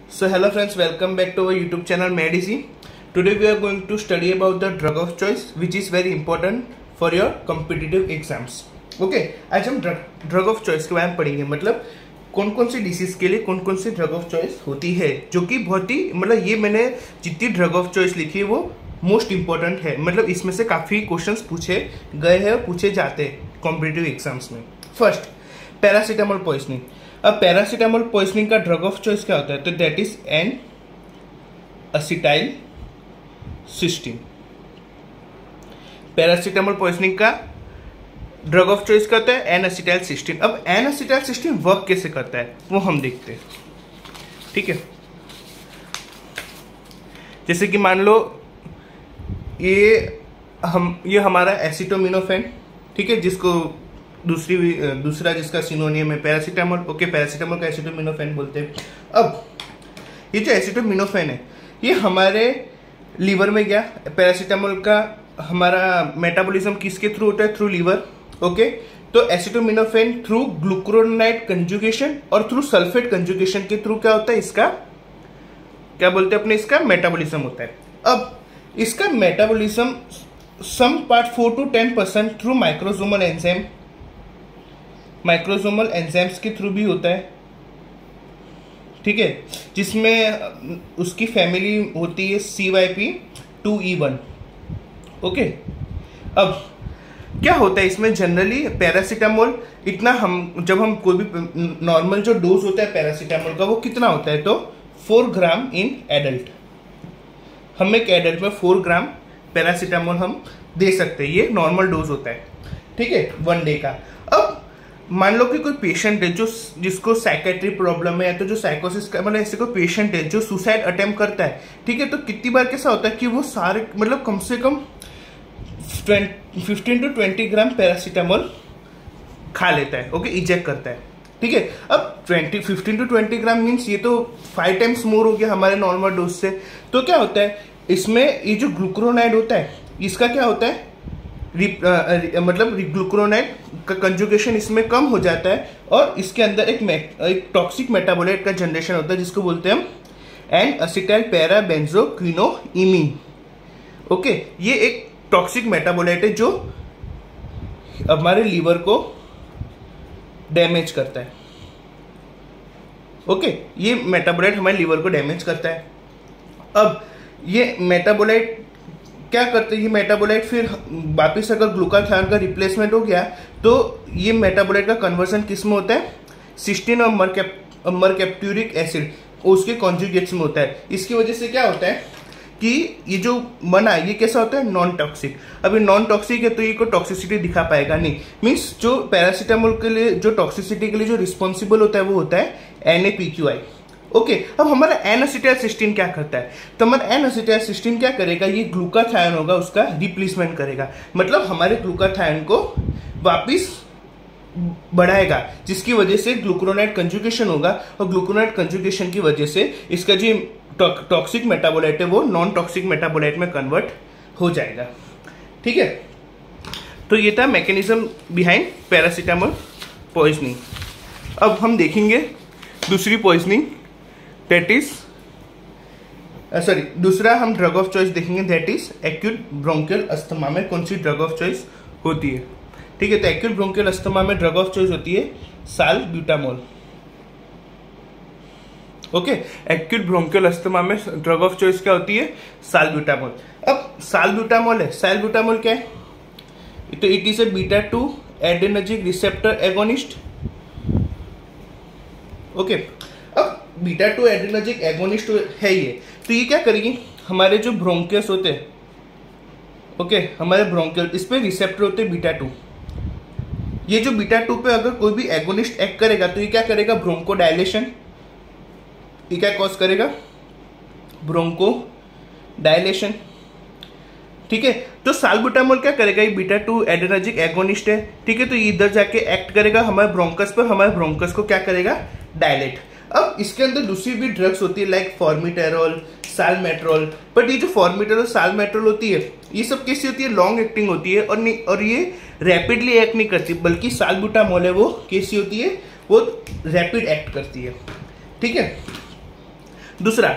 So hello friends, welcome back to our YouTube channel MedEasy. Today we are going to study about the drug of choice, which is very important for your competitive exams. Okay, आज हम drug of choice के बारे में पढ़ेंगे, मतलब कौन कौन सी disease के लिए कौन कौन सी ड्रग ऑफ चॉइस होती है, जो कि बहुत ही मतलब ये मैंने जितनी ड्रग ऑफ चॉइस लिखी है वो मोस्ट इंपॉर्टेंट है, मतलब इसमें से काफी क्वेश्चंस पूछे गए हैं, पूछे जाते हैं कॉम्पिटिटिव एग्जाम्स में। First, paracetamol poisoning. अब पैरासीटामोल पॉइजनिंग का ड्रग ऑफ चॉइस क्या होता है? तो that is N acetyl cysteine. Paracetamol poisoning का ड्रग ऑफ चॉइस क्या होता है? N acetyl cysteine. अब एन एसिटाइल सिस्टीन वर्क कैसे करता है वो हम देखते हैं, ठीक है। जैसे कि मान लो ये हमारा एसिटोमिनोफेन, ठीक है, जिसको दूसरा जिसका सिनोनियम है पैरासीटामोल। ओके, पैरासीटामोल का एसिटोमिनोफेन बोलते हैं। अब ये जो एसिटोमिनोफेन है ये हमारे लीवर में गया। पैरासीटामोल का हमारा मेटाबॉलिज्म किसके थ्रू होता है? Through liver. ओके, तो एसिटोमिनोफेन थ्रू ग्लूकुरोनाइड कंजुगेशन और थ्रू सल्फेट कंजुगेशन के थ्रू क्या होता है? इसका क्या बोलते हैं अपने, इसका मेटाबॉलिज्म होता है। अब इसका metabolism some part 4 to 10% through microsomal enzyme, microsomal enzymes के थ्रू भी होता है, ठीक है, जिसमें उसकी फैमिली होती है CYP2E1। ओके, अब क्या होता है इसमें जनरली पैरासीटामोल इतना जब हम कोई भी नॉर्मल जो डोज होता है पैरासीटामोल का वो कितना होता है? तो 4 ग्राम इन एडल्ट। हम एक एडल्ट में 4 ग्राम पैरासीटामोल हम दे सकते हैं, ये नॉर्मल डोज होता है, ठीक है, 1 डे का। अब मान लो कि कोई पेशेंट है जिसको साइकेट्री प्रॉब्लम है, या तो जो साइकोसिस का मतलब ऐसे कोई पेशेंट है जो सुसाइड अटेम्प्ट करता है, ठीक है, तो कितनी बार कैसा होता है कि वो सारे मतलब कम से कम 15 to 20 ग्राम पैरासीटामोल खा लेता है। ओके, इजेक्ट करता है, ठीक है। अब 15 to 20 ग्राम मीन्स ये तो 5 टाइम्स मोर हो गया हमारे नॉर्मल डोज से। तो क्या होता है इसमें, ये जो ग्लूकुरोनाइड होता है इसका क्या होता है, मतलब ग्लूकुरोनाइड का कंजुगेशन इसमें कम हो जाता है और इसके अंदर एक टॉक्सिक मेटाबोलाइट का जनरेशन होता है जिसको बोलते हैं हम एन एसिटाइल पैरा बेंजोक्विनोइमीन। ओके, ये एक टॉक्सिक मेटाबोलाइट है जो हमारे लीवर को डैमेज करता है। ओके, ये मेटाबोलाइट हमारे लीवर को डैमेज करता है। अब ये मेटाबोलाइट क्या करते हैं, ये मेटाबोलाइट फिर वापिस अगर ग्लूकाथायोन का रिप्लेसमेंट हो गया तो ये मेटाबोलाइट का कन्वर्जन किस में होता है? सिस्टीन और मरकैप्टूरिक एसिड उसके कॉन्जुगेट्स में होता है। इसकी वजह से क्या होता है कि ये जो बना ये कैसा होता है? Non toxic. अब ये नॉन टॉक्सिक है तो ये कोई टॉक्सिसिटी दिखा पाएगा नहीं। मीन्स जो पैरासीटामोल के लिए जो टॉक्सिसिटी के लिए जो रिस्पॉन्सिबल होता है वो होता है NaPQI। ओके, अब हमारा एन एसिटाइल सिस्टीन क्या करता है? तो हमारा एन एसिटाइल सिस्टीन क्या करेगा, ये ग्लूकाथायोन होगा उसका रिप्लेसमेंट करेगा, मतलब हमारे ग्लूकाथायोन को वापिस बढ़ाएगा, जिसकी वजह से ग्लूकुरोनाइड कंजुगेशन होगा और ग्लूकुरोनाइड कंजुगेशन की वजह से इसका जो टॉक्सिक मेटाबोलाइट है वो नॉन टॉक्सिक मेटाबोलाइट में कन्वर्ट हो जाएगा, ठीक है। तो ये था मैकेनिज्म बिहाइंड पैरासीटामोल पॉइजनिंग। अब हम देखेंगे दूसरी पॉइजनिंग, दैट इज दूसरा हम ड्रग ऑफ चॉइस देखेंगे, that is acute bronchial asthma में कौन सी ड्रग ऑफ चॉइस होती है, ठीक है। तो एक्यूट ब्रोंकियल अस्थमा में ड्रग ऑफ चॉइस होती है salbutamol. Okay, acute bronchial asthma में ड्रग ऑफ चॉइस क्या होती है? साल्ब्यूटामोल। अब साल्ब्यूटामोल है, साल्ब्यूटामोल क्या है? तो it is a beta two adrenergic receptor agonist. Okay, अब बीटा-2 एड्रेनर्जिक एगोनिस्ट है ये, तो ये क्या करेगी, हमारे जो ब्रोंकियस होते हैं, ओके, हमारे ब्रोंकियल इस पे रिसेप्टर होते हैं बीटा-2। ये जो बीटा-2 पे अगर कोई भी एगोनिस्ट एक्ट करेगा तो ये क्या करेगा? Bronchodilation. ये क्या कॉज करेगा? ब्रोंको डायलेशन, ठीक है। तो साल्ब्यूटामोल क्या करेगा? ये बीटा-2 एड्रेनर्जिक एगोनिस्ट है, ठीक है, तो ये इधर जाके एक्ट करेगा हमारे ब्रोंकस पर, हमारे ब्रोंकस को क्या करेगा? डायलेट। अब इसके अंदर दूसरी भी ड्रग्स होती है लाइक फॉर्मिटेरोल, साल्मेट्रोल, बट ये जो फॉर्मिटेरोल साल्मेट्रोल होती है ये सब कैसी होती है? लॉन्ग एक्टिंग होती है और ये रैपिडली एक्ट नहीं करती, बल्कि साल्ब्यूटामोल है वो कैसी होती है? वो रैपिड एक्ट करती है, ठीक है। दूसरा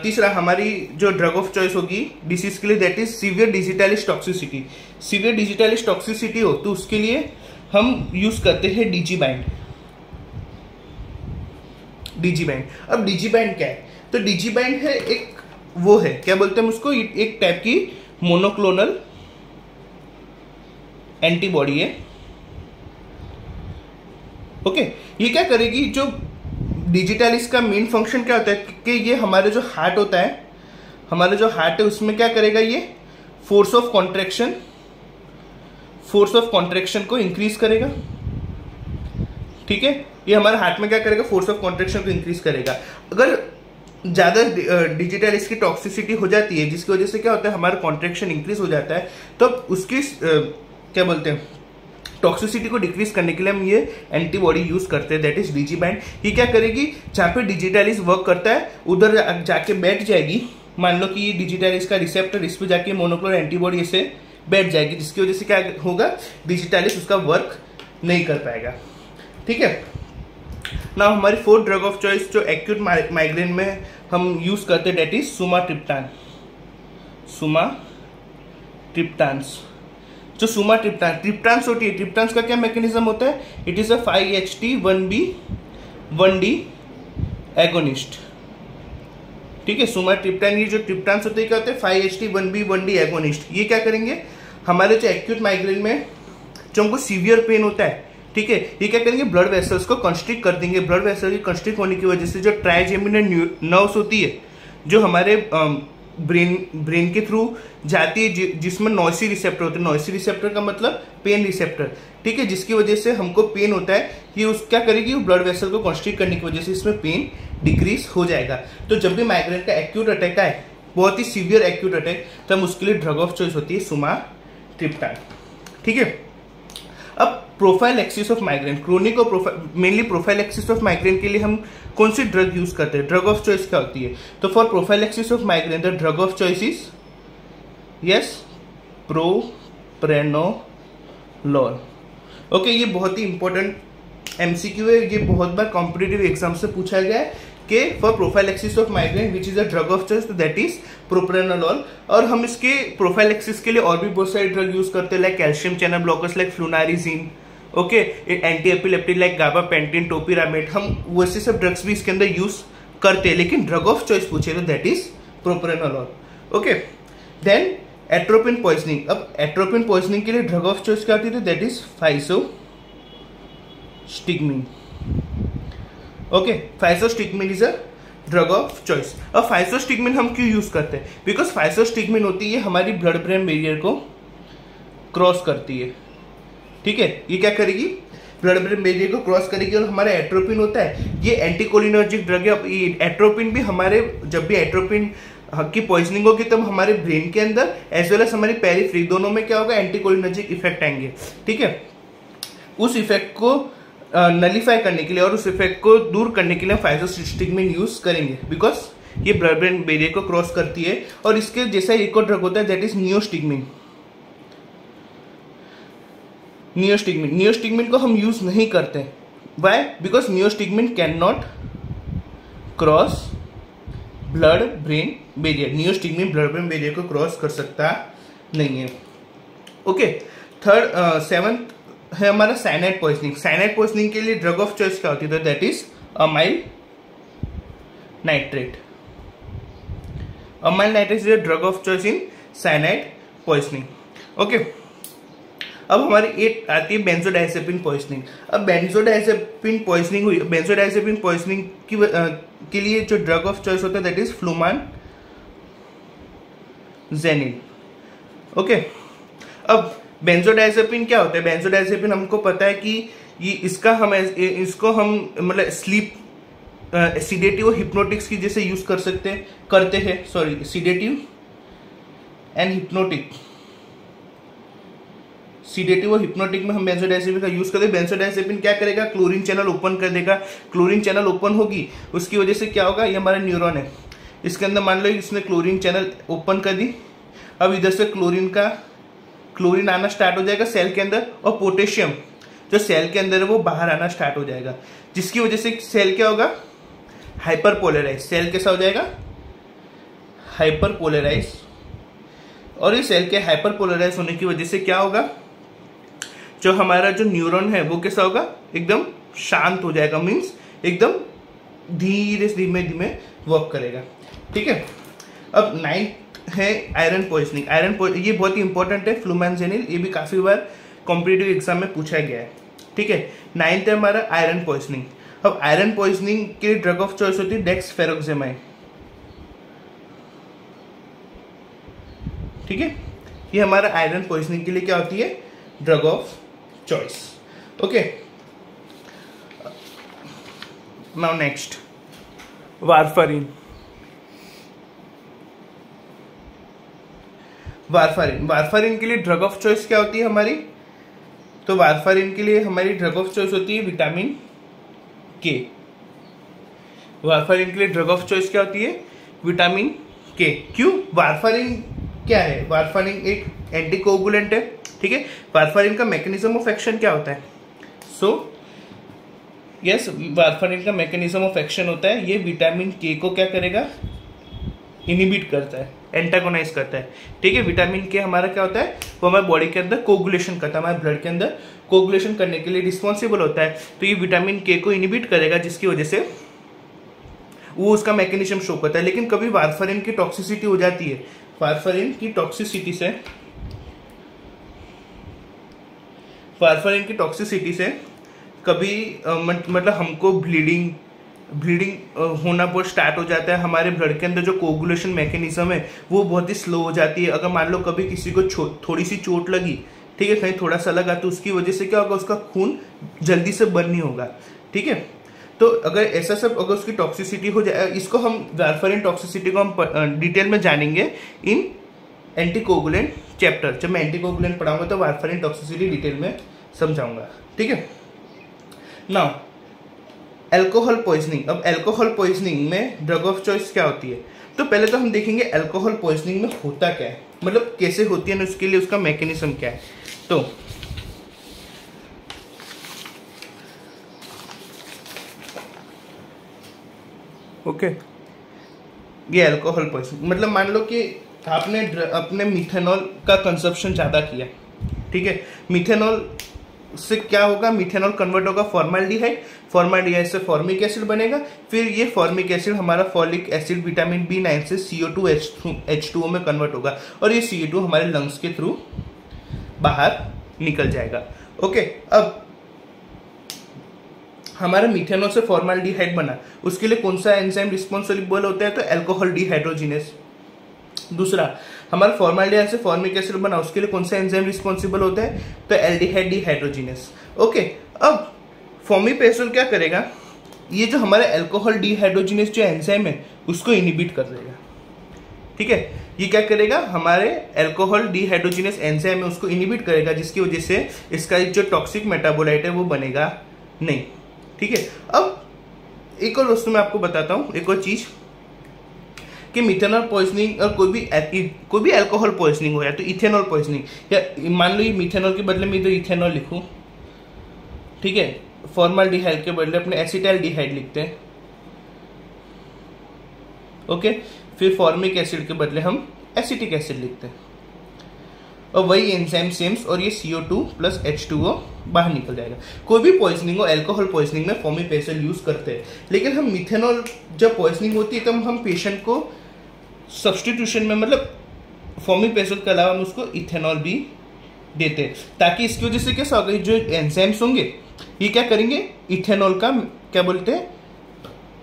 तीसरा हमारी जो ड्रग ऑफ चॉइस होगी डिसीज के लिए, that is severe digitalis toxicity. Severe digitalis toxicity हो तो उसके लिए हम यूज करते हैं डिजीबाइंड। डिजीबाइंड, अब डिजीबाइंड क्या है? तो डिजीबाइंड है एक, वो है क्या बोलते हैं उसको, एक टाइप की मोनोक्लोनल एंटीबॉडी है। ओके, ये क्या करेगी, जो डिजिटलिस का मेन फंक्शन क्या होता है कि ये हमारे जो हार्ट होता है, हमारा जो हार्ट है उसमें क्या करेगा, ये फोर्स ऑफ कॉन्ट्रैक्शन को इंक्रीज करेगा। ठीक है, ये हमारे हार्ट में क्या करेगा, फोर्स ऑफ कॉन्ट्रैक्शन को इंक्रीज करेगा। अगर ज्यादा डिजिटलिस की टॉक्सिसिटी हो जाती है जिसकी वजह से क्या होता है, हमारा कॉन्ट्रैक्शन इंक्रीज हो जाता है, तो उसकी क्या बोलते हैं, टॉक्सिसिटी को डिक्रीज करने के लिए हम ये एंटीबॉडी यूज करते हैं, दैट इज डिजीबाइंड। ये क्या करेगी, जहां पे डिजिटलिस वर्क करता है उधर जाके बैठ जाएगी। मान लो कि डिजिटलिस का रिसेप्टर इस पे जाके मोनोक्लोनल एंटीबॉडी ऐसे बैठ जाएगी, जिसकी वजह से क्या होगा, डिजिटलिस उसका वर्क नहीं कर पाएगा। ठीक है ना, हमारी फोर्थ ड्रग ऑफ चॉइस जो एक्यूट माइग्रेन में हम यूज करते हैं, दैट इज सुमाट्रिप्टान। जो ट्रिप्टान्स होती है, ट्रिप्टान्स का क्या मैकेनिज्म होता है, it is a 5-HT1B1D agonist. ठीक है, सुमाट्रिप्टान, ये जो ट्रिप्टान्स होते हैं क्या होते हैं, 5-HT1B1D एगोनिस्ट। ये क्या करेंगे, हमारे जो एक्यूट माइग्रेन में जो हमको सीवियर पेन होता है, ठीक है, ये क्या करेंगे, ब्लड वेसल्स को कंस्ट्रिक्ट कर देंगे। ब्लड वेसल की कंस्ट्रिक्ट होने की वजह से जो ट्राइजेमिनल नर्व्स होती है, जो हमारे ब्रेन के थ्रू जाती है, जिसमें नॉइसी रिसेप्टर होते हैं। नॉइसी रिसेप्टर का मतलब पेन रिसेप्टर। ठीक है, जिसकी वजह से हमको पेन होता है, ये उस क्या करेगी, ब्लड वेसल को कंस्ट्रिक्ट करने की वजह से इसमें पेन डिक्रीज हो जाएगा। तो जब भी माइग्रेन का एक्यूट अटैक आए, बहुत ही सीवियर एक्यूट अटैक, तब उसके लिए ड्रग ऑफ चॉइस होती है सुमाट्रिप्टान। ठीक है, अब प्रोफाइलैक्सिस ऑफ माइग्रेन, क्रोनिक और मेनली प्रोफाइलैक्सिस ऑफ माइग्रेन के लिए हम कौन सी ड्रग यूज करते हैं, ड्रग ऑफ चॉइस क्या होती है? तो for prophylaxis of migraine the drug of choice is yes propranolol. Okay, ये बहुत ही इंपॉर्टेंट एमसीक्यू है, ये बहुत बार कॉम्पिटिटिव एग्जाम से पूछा गया है कि for prophylaxis of migraine which is a drug of choice, तो दैट इज प्रोप्रेनोलोल। और हम इसके प्रोफाइलैक्सिस के लिए और भी बहुत सारे ड्रग यूज करते हैं, like calcium channel blockers like flunarizine, okay, anti epileptic like gabapentin, topiramate, हम वैसे सब ड्रग्स भी इसके अंदर यूज करते हैं। लेकिन ड्रग ऑफ चॉइस पूछे तो that is propranolol. Okay, then atropine poisoning. अब एट्रोपिन पॉइजनिंग के लिए ड्रग ऑफ चॉइस क्या होती है, that is physostigmine. Okay, physostigmine is a drug of choice. अब फाइसोस्टिग्मिन हम क्यों यूज करते हैं, बिकॉज फाइसोस्टिग्मिन होती है हमारी ब्लड ब्रेन बैरियर को क्रॉस करती है। ठीक है, ये क्या करेगी, ब्लड ब्रेन बैरियर को क्रॉस करेगी। और हमारा एट्रोपिन होता है, ये एंटीकोलिनर्जिक ड्रग है। एट्रोपिन भी हमारे, जब भी एट्रोपिन की पॉइजनिंग होगी तब हमारे ब्रेन के अंदर एज वेल एज हमारी पेरिफेरी दोनों में क्या होगा, एंटीकोलिनर्जिक इफेक्ट आएंगे। ठीक है, उस इफेक्ट को नलीफाई करने के लिए और उस इफेक्ट को दूर करने के लिए फाइसोस्टिग्मिन यूज करेंगे, बिकॉज ये ब्लड ब्रेन बैरियर को क्रॉस करती है। और इसके जैसा एक और ड्रग होता है, दैट इज नियोस्टिग्मिन। नियोस्टिग्मिन को हम यूज नहीं करते, why, because neostigmine can not cross blood brain barrier. Neostigmine blood brain barrier को क्रॉस कर सकता नहीं है। ओके, थर्ड सेवंथ है हमारा साइनाइड पॉइजनिंग। साइनाइड पॉइजनिंग के लिए ड्रग ऑफ चॉइस क्या होती है, that is amyl nitrate. Amyl nitrate is a drug of choice in cyanide poisoning. Okay, अब हमारी एक आती है बेंजोडाइजेपिन पॉइजनिंग। अब बेंजोडाइजेपिन पॉइजनिंग हुई, बेंजोडाइजेपिन पॉइजनिंग के लिए जो ड्रग ऑफ चॉइस होता है दैट इज फ्लुमानजेनिल। ओके, अब बेंजोडाइजेपिन क्या होता है, बेंजोडाइजेपिन हमको पता है कि ये इसको हम मतलब स्लीप सीडेटिव और हिप्नोटिक्स की जैसे यूज करते हैं सीडेटिव एंड हिप्नोटिक। सीडेटिव और हिप्नोटिक में हम बेंजोडाइजेपिन का यूज करते हैं। बेंजोडाइजेपिन क्या करेगा, क्लोरीन चैनल ओपन कर देगा। क्लोरीन चैनल ओपन होगी, उसकी वजह से क्या होगा, ये हमारा न्यूरॉन है, इसके अंदर मान लो इसने क्लोरीन चैनल ओपन कर दी। अब इधर से क्लोरीन आना स्टार्ट हो जाएगा सेल के अंदर, और पोटेशियम जो सेल के अंदर है वो बाहर आना स्टार्ट हो जाएगा, जिसकी वजह से सेल क्या होगा, हाइपर पोलराइज, सेल कैसा हो जाएगा, हाइपर पोलराइज। और इस सेल के हाइपर पोलराइज होने की वजह से क्या होगा, जो हमारा जो न्यूरॉन है वो कैसा होगा, एकदम शांत हो जाएगा, मीन्स एकदम धीरे धीमे धीमे वर्क करेगा। ठीक है, अब 9th है आयरन पॉइजनिंग। ये बहुत ही इंपॉर्टेंट है, फ्लूमेंजेनिल, ये भी काफी बार कॉम्पिटिटिव एग्जाम में पूछा गया है। ठीक है, 9th है हमारा आयरन पॉइजनिंग। अब आयरन पॉइजनिंग के ड्रग ऑफ चॉइस होती है डेक्सफेरोक्सेमाइड। ठीक है, ये हमारा आयरन पॉइजनिंग के लिए क्या होती है, drug of choice. Okay, now next warfarin. Warfarin के लिए ड्रग ऑफ चॉइस क्या होती है हमारी, तो वारफारिन के लिए हमारी ड्रग ऑफ चॉइस होती है विटामिन के। वारफारिन के लिए ड्रग ऑफ चॉइस क्या होती है, विटामिन के। क्यों, वारफारिन क्या है, वारफारिन एक एंटीकोगुलेंट है। ठीक है, वारफारिन का मैकेनिज्म ऑफ एक्शन क्या होता है, यस, वारफारिन का मैकेनिज्म ऑफ एक्शन होता है, ये विटामिन के को क्या करेगा, इनिबिट करता है, एंटागोनाइज करता है। ठीक है, विटामिन के हमारा क्या होता है, वो हमारे बॉडी के अंदर कोगुलेशन करता है, हमारे ब्लड के अंदर कोगुलेशन करने के लिए रिस्पॉन्सिबल होता है। तो ये विटामिन के को इनिबिट करेगा, जिसकी वजह से वो उसका मैकेनिज्म शो करता है। लेकिन कभी वारफारिन की टॉक्सिसिटी हो जाती है, वारफारिन की टॉक्सिसिटी से कभी मतलब हमको ब्लीडिंग होना बहुत स्टार्ट हो जाता है, हमारे ब्लड के अंदर जो कोगुलेशन मैकेनिज्म है वो बहुत ही स्लो हो जाती है। अगर मान लो कभी किसी को थोड़ी सी चोट लगी, ठीक है, कहीं थोड़ा सा लगा, तो उसकी वजह से क्या होगा, उसका खून जल्दी से बर्न नहीं होगा। ठीक है, तो अगर ऐसा सब, अगर उसकी टॉक्सिसिटी हो जाए, इसको हम वारफारिन टॉक्सिसिटी को हम डिटेल में जानेंगे इन एंटीकोगुलेंट चैप्टर। जब मैं एंटीकोगुलेंट पढ़ाऊंगा तो वारफारिन टॉक्सिसिटी डिटेल में समझाऊंगा। ठीक है, नाउ अल्कोहल पॉइजनिंग। अब अल्कोहल पॉइजनिंग में ड्रग ऑफ चॉइस क्या होती है, तो पहले तो हम देखेंगे अल्कोहल पॉइजनिंग में होता क्या है, मतलब कैसे होती है ना, उसके लिए उसका मैकेनिज्म क्या है। तो ओके, ये अल्कोहल पॉइजनिंग मतलब मान लो कि आपने अपने मिथेनॉल का कंजप्शन ज्यादा किया। ठीक है, मिथेनॉल से क्या होगा, मिथेनॉल कन्वर्ट होगा फॉर्माल्डिहाइड, फॉर्माल्डिहाइड से फॉर्मिक एसिड बनेगा, फिर ये फॉर्मिक एसिड हमारा फॉलिक एसिड विटामिन B9 से CO2H2O में कन्वर्ट होगा, और ये CO2 हमारे लंग्स के थ्रू बाहर निकल जाएगा। ओके, अब हमारा मिथेनॉल से फॉर्माल्डिहाइड बना, उसके लिए कौन सा एंजाइम रिस्पॉन्सिबल होता है, तो अल्कोहल डिहाइड्रोजिनेस। दूसरा, हमारा फॉर्माल्डिहाइड से फॉर्मिक एसिड बना, उसके लिए कौन सा एंजाइम रिस्पॉन्सिबल होता है, तो एल्डिहाइड डिहाइड्रोजिनेस। ओके, अब फॉर्मिपेसोल क्या करेगा, ये जो हमारा अल्कोहल डिहाइड्रोजिनेस जो एंजाइम है उसको इनिबिट कर देगा। ठीक है, ये क्या करेगा, हमारे अल्कोहल डिहाइड्रोजिनेस एंजाइम है उसको इनिबिट करेगा, जिसकी वजह से इसका जो टॉक्सिक मेटाबोलाइट है वो बनेगा नहीं। ठीक है, अब एक और वस्तु मैं आपको बताता हूं, एक और चीज कि मिथेनॉल पॉइजनिंग और कोई भी अल्कोहल पॉइजनिंग हो या तो इथेनॉल पॉइजनिंग, या मान लो ये मिथेनॉल के बदले में इधर इथेनॉल लिखूं, ठीक है, फॉर्माल्डिहाइड के बदले अपने एसिटाल्डिहाइड लिखते हैं। ओके, फिर फॉर्मिक एसिड के बदले हम एसिटिक एसिड लिखते हैं, और वही एंजाइम सेम्स, और ये CO2 प्लस H2O बाहर निकल जाएगा। कोई भी पॉइजनिंग हो, अल्कोहल पॉइजनिंग में फॉर्मिपेसोल यूज करते हैं, लेकिन हम मिथेनॉल जब पॉइजनिंग होती है तब हम पेशेंट को सब्सटीट्यूशन में, मतलब फॉर्मिपेसोल के अलावा हम उसको इथेनॉल भी देते हैं, ताकि इसकी वजह से कैसा होगा, जो एंजाइम्स होंगे ये क्या करेंगे, इथेनॉल का क्या बोलते हैं,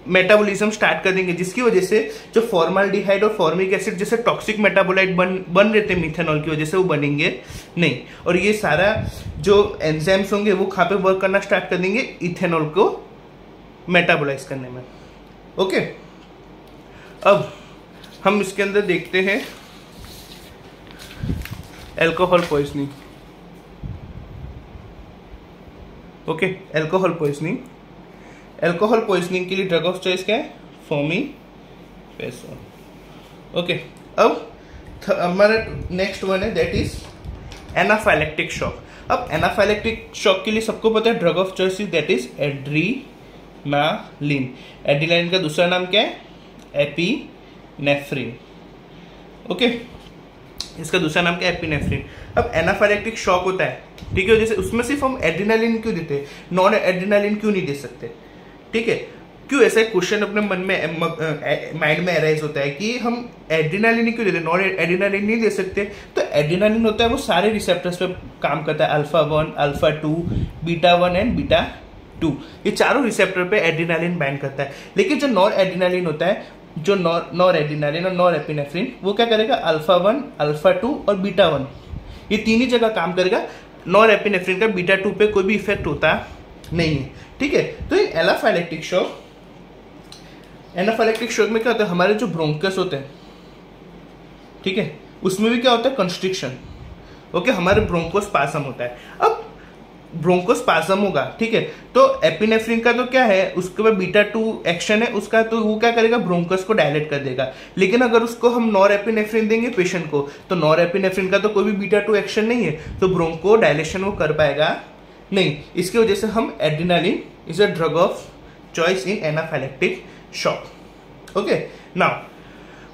मेटाबॉलिज्म स्टार्ट कर देंगे, जिसकी वजह से जो फॉर्माल्डिहाइड और फॉर्मिक एसिड जैसे टॉक्सिक मेटाबोलाइट बन रहे थे मिथेनॉल की वजह से, वो बनेंगे नहीं, और ये सारा जो एंजाइम्स होंगे वो कहाँ पे वर्क करना स्टार्ट कर देंगे, इथेनॉल को मेटाबोलाइज करने में। ओके, अब हम इसके अंदर देखते हैं alcohol poisoning. Okay, alcohol poisoning, alcohol poisoning के लिए ड्रग ऑफ चॉइस क्या है, फॉर्मिपेसोल। ओके, अब हमारा नेक्स्ट वन है दैट इज एनाफाइलेक्टिक शॉक। अब एनाफाइलेक्टिक शॉक के लिए सबको पता है drug of choice that is adrenaline. Adrenaline का दूसरा नाम क्या है? एपिनेफ्रिन। ओके, इसका दूसरा नाम क्या है? एपिनेफ्रिन। अब एनाफाइलेक्टिक शॉक होता है, ठीक है, जैसे उसमें सिर्फ हम एड्रेनालिन क्यों देते हैं, नॉन एड्रेनालिन क्यों नहीं दे सकते? ठीक है, क्यों ऐसा क्वेश्चन अपने मन में माइंड में अराइज होता है कि हम एड्रेनालिन क्यों देते हैं, नॉन एड्रेनालिन नहीं दे सकते? तो एड्रेनालिन होता है वो सारे रिसेप्टर्स पे काम करता है, alpha 1, alpha 2, beta 1 and beta 2, ये चारों रिसेप्टर पे एड्रेनालिन बाइंड करता है। लेकिन जो नॉन एड्रेनालिन होता है, जो नॉर एड्रेनालिन और नॉर एपिनेफ्रिन, वो क्या करेगा? अल्फा 1, अल्फा 2 और बीटा 1, ये तीन ही जगह काम करेगा। नॉर एपिनेफ्रिन का बीटा 2 पे कोई भी इफेक्ट होता नहीं है। ठीक है, तो इन एनाफाइलेक्टिक शॉक में क्या होता है, हमारे जो ब्रोंकस होते हैं, ठीक है, उसमें भी क्या होता है? कंस्ट्रिक्शन। ओके, हमारे ब्रोंकोस्पाज्म होता है। अब ब्रोंकोस्पाज्म होगा, ठीक है, तो एपिनेफ्रिन का तो क्या है, उसके बाद बीटा 2 एक्शन है उसका, तो वो क्या करेगा? ब्रोंकस को डायलेट कर देगा। लेकिन अगर उसको हम नॉर एपिनेफ्रिन देंगे पेशेंट को, तो नॉर एपिनेफ्रिन का तो कोई भी बीटा 2 एक्शन नहीं है, तो ब्रोंको डायलेशन वो कर पाएगा नहीं। इसकी वजह से हम adrenaline is a drug of choice in anaphylactic shock. Okay, now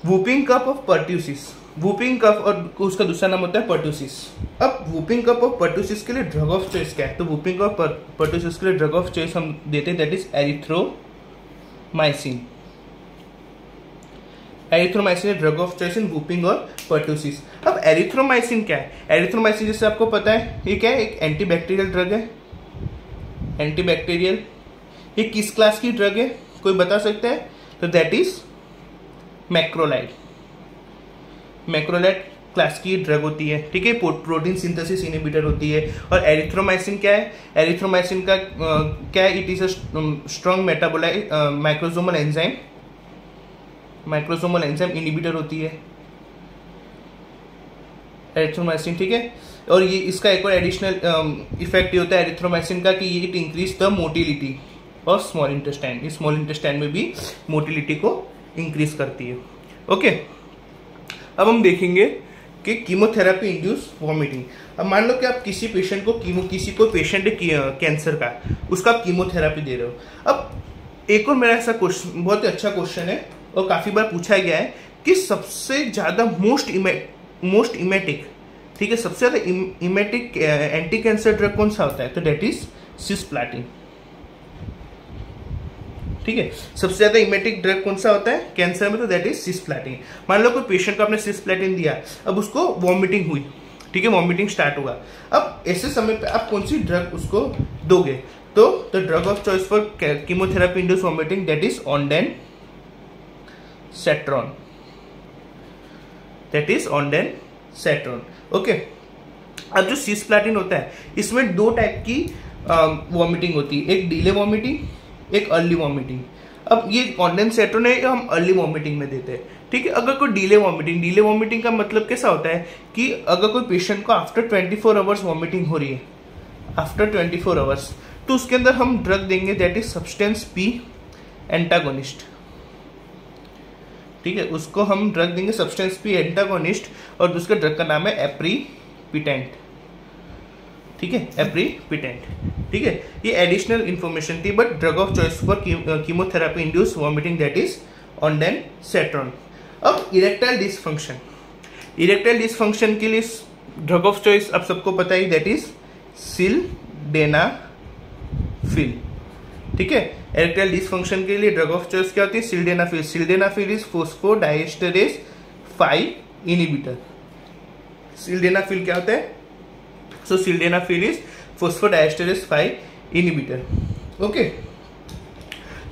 whooping cough of pertussis, whooping cough और उसका दूसरा नाम होता है पर्ट्यूसिस। अब वूपिंग कफ ऑफ पर्ट्यूसिस के लिए ड्रग ऑफ चॉइस क्या है? तो वूपिंग कफ पर्ट्यूसिस के लिए ड्रग ऑफ चॉइस हम देते हैं, that is erythromycin. Erythromycin drug of choice in whooping और पर्ट्यूसिस। अब एरिथ्रोमाइसिन क्या है? एरिथ्रोमाइसिन जैसे आपको पता है ये क्या है? एक एंटीबैक्टीरियल ड्रग है। एंटीबैक्टीरियल, ये किस क्लास की ड्रग है, कोई बता सकता है? तो that is macrolide. Macrolide class की ड्रग होती है, ठीक है, प्रोटीन सिंथेसिस इनहिबिटर होती है। और एरिथ्रोमाइसिन क्या है? एरिथ्रोमाइसिन का क्या है? It is a strong metabolite microsomal enzyme inhibitor होती है एरिथ्रोमाइसिन, ठीक है। और ये इसका एक और एडिशनल इफेक्ट ये होता है एरिथ्रोमाइसिन का कि ये इट इंक्रीज द मोटिलिटी और स्मॉल इंटेस्टाइन, इस स्मॉल इंटेस्टाइन में भी मोटिलिटी को इंक्रीज करती है। ओके, अब हम देखेंगे कि कीमोथेरेपी इंड्यूस वॉमिटिंग। अब मान लो कि आप किसी पेशेंट को किसी को पेशेंट है कैंसर का, उसका आप कीमोथेरेपी दे रहे हो। अब एक और मेरा ऐसा क्वेश्चन, बहुत ही अच्छा क्वेश्चन है और काफी बार पूछा गया है कि सबसे ज्यादा मोस्ट इमेटिक, ठीक है, सबसे ज्यादा इमेटिक एंटी कैंसर ड्रग कौन सा होता है? तो डेट इज सिस्प्लाटिन। ठीक है, सबसे ज्यादा इमेटिक ड्रग कौन सा होता है कैंसर में? तो दैट इज सिस्प्लाटिन। मान लो कोई पेशेंट को आपने सिस्प्लाटिन दिया, अब उसको वॉमिटिंग हुई, ठीक है, वॉमिटिंग स्टार्ट होगा। अब ऐसे समय पे आप कौन सी ड्रग उसको दोगे? तो the drug of choice for chemotherapy induced vomiting that is ondansetron. That is ondansetron. Okay, अब जो सिस्प्लाटिन होता है इसमें दो टाइप की वॉमिटिंग होती है, एक डिले वॉमिटिंग, एक अर्ली वॉमिटिंग। अब ये ऑनडेनसेट्रॉन है, हम अर्ली वॉमिटिंग में देते हैं, ठीक है। अगर कोई डिले वॉमिटिंग का मतलब कैसा होता है कि अगर कोई पेशेंट को आफ्टर 24 आवर्स वॉमिटिंग हो रही है, आफ्टर 24 आवर्स, तो उसके अंदर हम ड्रग देंगे that is substance P antagonist, ठीक है, उसको हम ड्रग देंगे सब्सटेंस पी एंटागोनिस्ट, और दूसरे ड्रग का नाम है एप्रीपिटेंट, ठीक है, एप्रीपिटेंट, ठीक है। ये एडिशनल इंफॉर्मेशन थी, but drug of choice for chemotherapy induced vomiting that is ondansetron. अब इरेक्टाइल डिसफंक्शन के लिए ड्रग ऑफ चॉइस अब सबको पता ही, दैट इज सिल्डेनाफिल, ठीक है। इरेक्टाइल डिसफंक्शन के लिए ड्रग ऑफ चॉइस क्या होती है? Sildenafil. Sildenafil is phosphodiesterase 5 inhibitor. Sildenafil क्या होता है? So sildenafil is phosphodiesterase 5 inhibitor. Okay,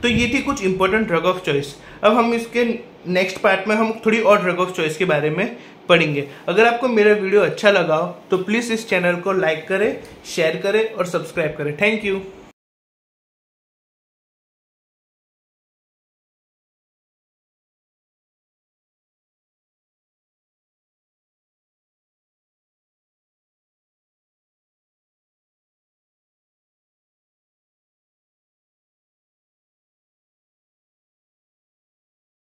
तो ये थी कुछ इंपॉर्टेंट ड्रग ऑफ चॉइस। अब हम इसके नेक्स्ट पार्ट में हम थोड़ी और ड्रग ऑफ चॉइस के बारे में पढ़ेंगे। अगर आपको मेरा वीडियो अच्छा लगा हो तो प्लीज इस चैनल को लाइक करें, शेयर करें और सब्सक्राइब करें। Thank you.